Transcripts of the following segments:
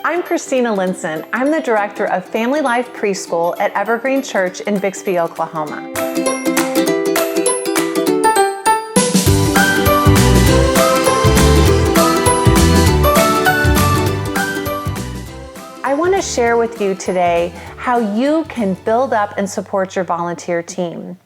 I'm Christina Linson. I'm the Director of Family Life Preschool at Evergreen Church in Bixby, Oklahoma. I want to share with you today how you can build up and support your volunteer team.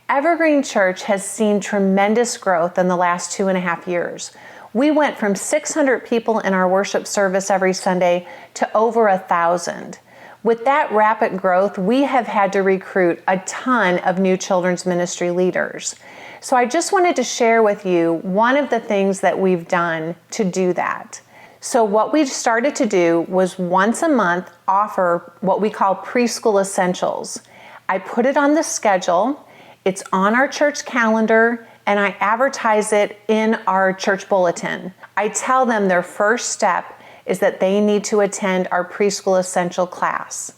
Evergreen Church has seen tremendous growth in the last 2.5 years. We went from 600 people in our worship service every Sunday to over 1,000. With that rapid growth, we have had to recruit a ton of new children's ministry leaders. So I just wanted to share with you one of the things that we've done to do that. So what we started to do was once a month offer what we call preschool essentials. I put it on the schedule, it's on our church calendar, and I advertise it in our church bulletin. I tell them their first step is that they need to attend our preschool essential class.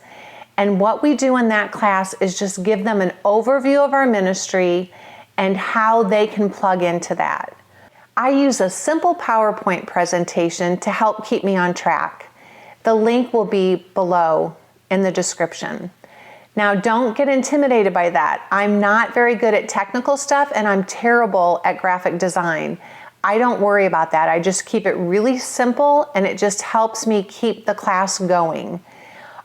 And what we do in that class is just give them an overview of our ministry and how they can plug into that. I use a simple PowerPoint presentation to help keep me on track. The link will be below in the description. Now, don't get intimidated by that. I'm not very good at technical stuff and I'm terrible at graphic design. I don't worry about that. I just keep it really simple and it just helps me keep the class going.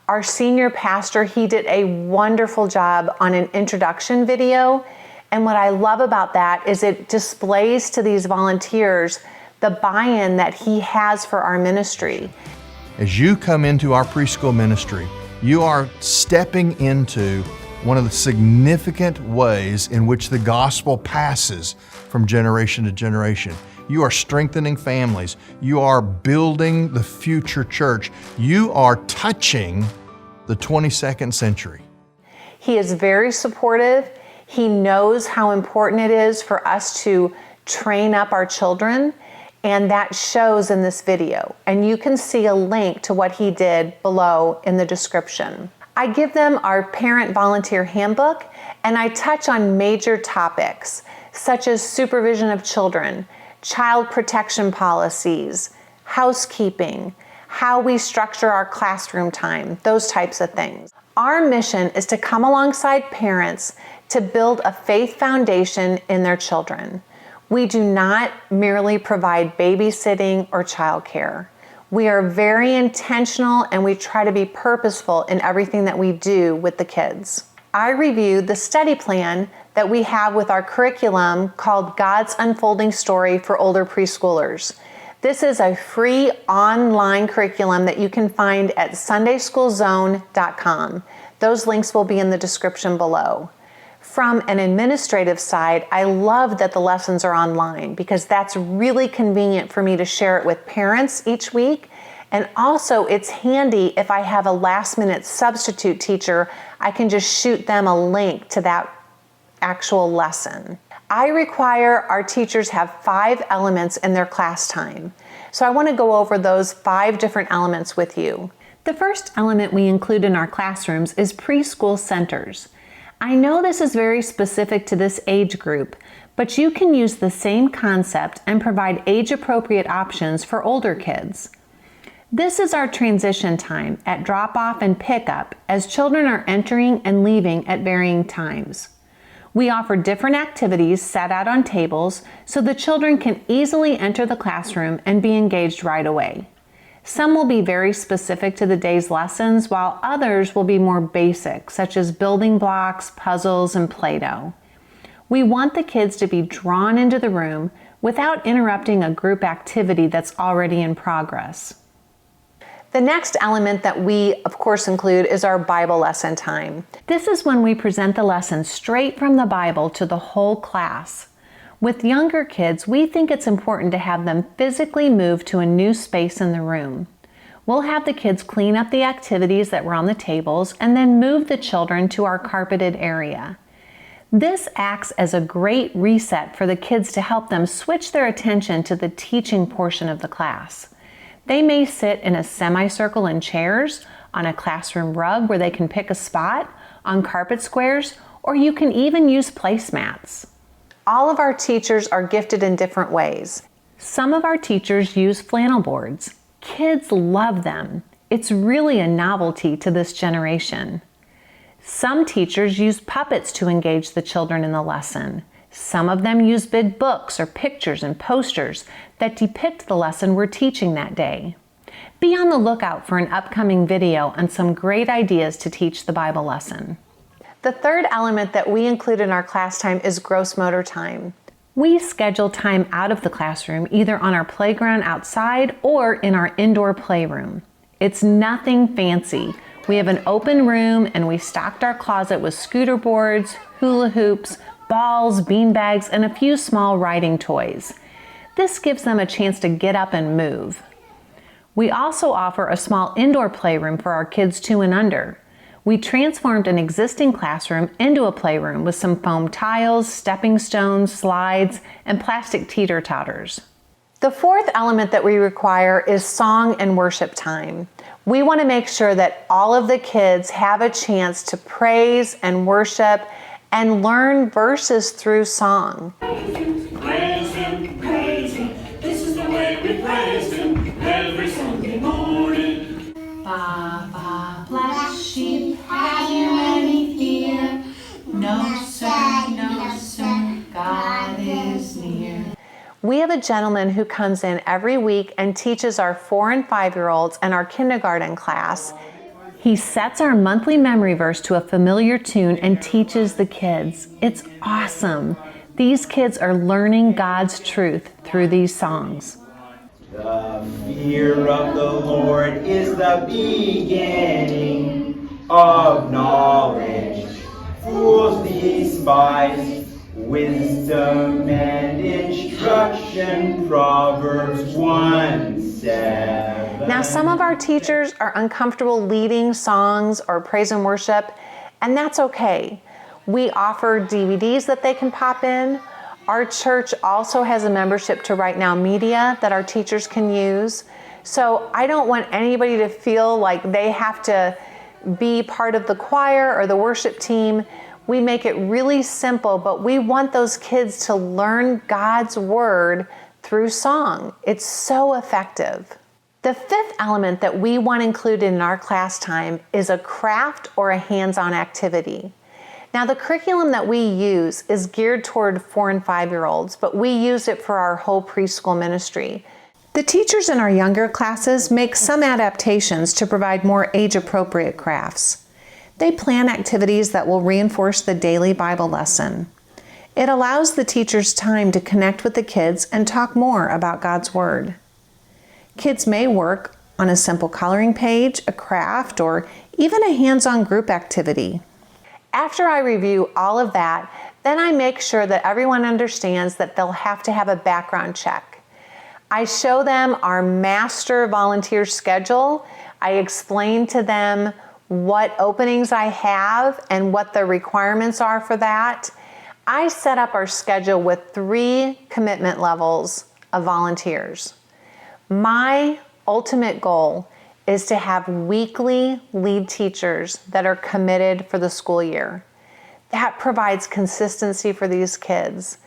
Our senior pastor, he did a wonderful job on an introduction video. And what I love about that is it displays to these volunteers the buy-in that he has for our ministry. As you come into our preschool ministry, you are stepping into one of the significant ways in which the gospel passes from generation to generation. You are strengthening families. You are building the future church. You are touching the 22nd century. He is very supportive. He knows how important it is for us to train up our children, and that shows in this video. And you can see a link to what he did below in the description. I give them our parent volunteer handbook, and I touch on major topics such as supervision of children, child protection policies, housekeeping, how we structure our classroom time, those types of things. Our mission is to come alongside parents to build a faith foundation in their children. We do not merely provide babysitting or childcare. We are very intentional and we try to be purposeful in everything that we do with the kids. I reviewed the study plan that we have with our curriculum called God's Unfolding Story for older preschoolers. This is a free online curriculum that you can find at sundayschoolzone.com. Those links will be in the description below. From an administrative side, I love that the lessons are online because that's really convenient for me to share it with parents each week. And also it's handy if I have a last-minute substitute teacher, I can just shoot them a link to that actual lesson. I require our teachers have 5 elements in their class time. So I want to go over those 5 different elements with you. The first element we include in our classrooms is preschool centers. I know this is very specific to this age group, but you can use the same concept and provide age-appropriate options for older kids. This is our transition time at drop-off and pickup as children are entering and leaving at varying times. We offer different activities set out on tables so the children can easily enter the classroom and be engaged right away. Some will be very specific to the day's lessons, while others will be more basic, such as building blocks, puzzles, and Play-Doh. We want the kids to be drawn into the room without interrupting a group activity that's already in progress. The next element that we, of course, include is our Bible lesson time. This is when we present the lesson straight from the Bible to the whole class. With younger kids, we think it's important to have them physically move to a new space in the room. We'll have the kids clean up the activities that were on the tables and then move the children to our carpeted area. This acts as a great reset for the kids to help them switch their attention to the teaching portion of the class. They may sit in a semicircle in chairs, on a classroom rug where they can pick a spot, on carpet squares, or you can even use placemats. All of our teachers are gifted in different ways. Some of our teachers use flannel boards. Kids love them. It's really a novelty to this generation. Some teachers use puppets to engage the children in the lesson. Some of them use big books or pictures and posters that depict the lesson we're teaching that day. Be on the lookout for an upcoming video on some great ideas to teach the Bible lesson. The third element that we include in our class time is gross motor time. We schedule time out of the classroom either on our playground outside or in our indoor playroom. It's nothing fancy. We have an open room and we stocked our closet with scooter boards, hula hoops, balls, beanbags, and a few small riding toys. This gives them a chance to get up and move. We also offer a small indoor playroom for our kids 2 and under. We transformed an existing classroom into a playroom with some foam tiles, stepping stones, slides, and plastic teeter-totters. The fourth element that we require is song and worship time. We want to make sure that all of the kids have a chance to praise and worship and learn verses through song. Praise Him, praise Him. This is the way we praise Him every Sunday morning. Baba, black sheep, have you any fear? No, sir, God is near. We have a gentleman who comes in every week and teaches our 4 and 5-year-olds and our kindergarten class. He sets our monthly memory verse to a familiar tune and teaches the kids. It's awesome. These kids are learning God's truth through these songs. The fear of the Lord is the beginning of knowledge. Fools despise wisdom and instruction. Proverbs 1:7. Now, some of our teachers are uncomfortable leading songs or praise and worship, and that's okay. We offer DVDs that they can pop in. Our church also has a membership to Right Now Media that our teachers can use. So I don't want anybody to feel like they have to be part of the choir or the worship team. We make it really simple, but we want those kids to learn God's word through song. It's so effective. The fifth element that we want included in our class time is a craft or a hands-on activity. Now, the curriculum that we use is geared toward 4 and 5-year-olds, but we use it for our whole preschool ministry. The teachers in our younger classes make some adaptations to provide more age-appropriate crafts. They plan activities that will reinforce the daily Bible lesson. It allows the teachers time to connect with the kids and talk more about God's Word. Kids may work on a simple coloring page, a craft, or even a hands-on group activity. After I review all of that, then I make sure that everyone understands that they'll have to have a background check. I show them our master volunteer schedule. I explain to them what openings I have and what the requirements are for that. I set up our schedule with 3 commitment levels of volunteers. My ultimate goal is to have weekly lead teachers that are committed for the school year. That provides consistency for these kids.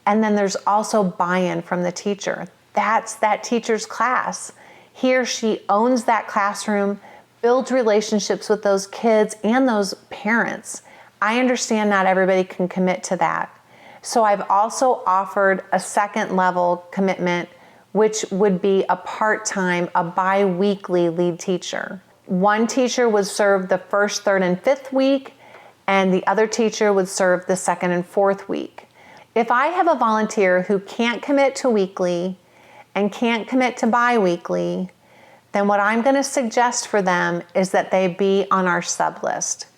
And then there's also buy-in from the teacher. That's that teacher's class. He or she owns that classroom, builds relationships with those kids and those parents. I understand not everybody can commit to that. So I've also offered a second level commitment, which would be a part-time, a bi-weekly lead teacher. One teacher would serve the first, third, and fifth week, and the other teacher would serve the second and fourth week. If I have a volunteer who can't commit to weekly and can't commit to bi-weekly, then what I'm going to suggest for them is that they be on our sub list.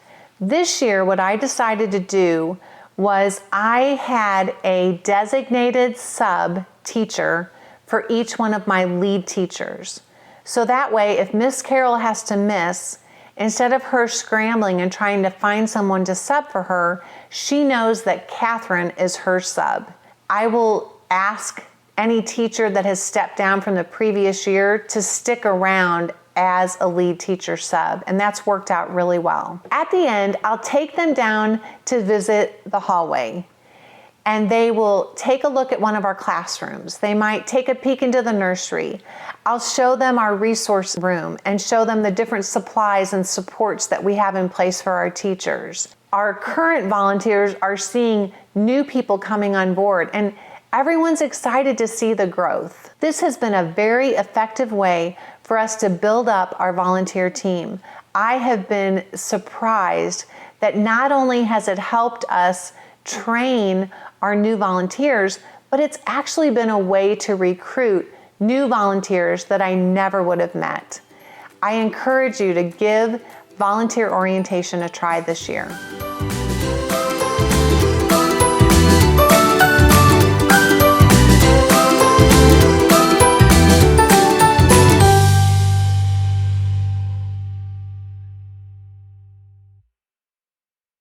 This year, what I decided to do was I had a designated sub teacher for each one of my lead teachers. So that way, if Miss Carol has to miss, instead of her scrambling and trying to find someone to sub for her, she knows that Catherine is her sub. I will ask any teacher that has stepped down from the previous year to stick around as a lead teacher sub, and that's worked out really well. At the end, I'll take them down to visit the hallway. and they will take a look at one of our classrooms. They might take a peek into the nursery. I'll show them our resource room and show them the different supplies and supports that we have in place for our teachers. Our current volunteers are seeing new people coming on board, and everyone's excited to see the growth. This has been a very effective way for us to build up our volunteer team. I have been surprised that not only has it helped us train our new volunteers, but it's actually been a way to recruit new volunteers that I never would have met. I encourage you to give volunteer orientation a try this year.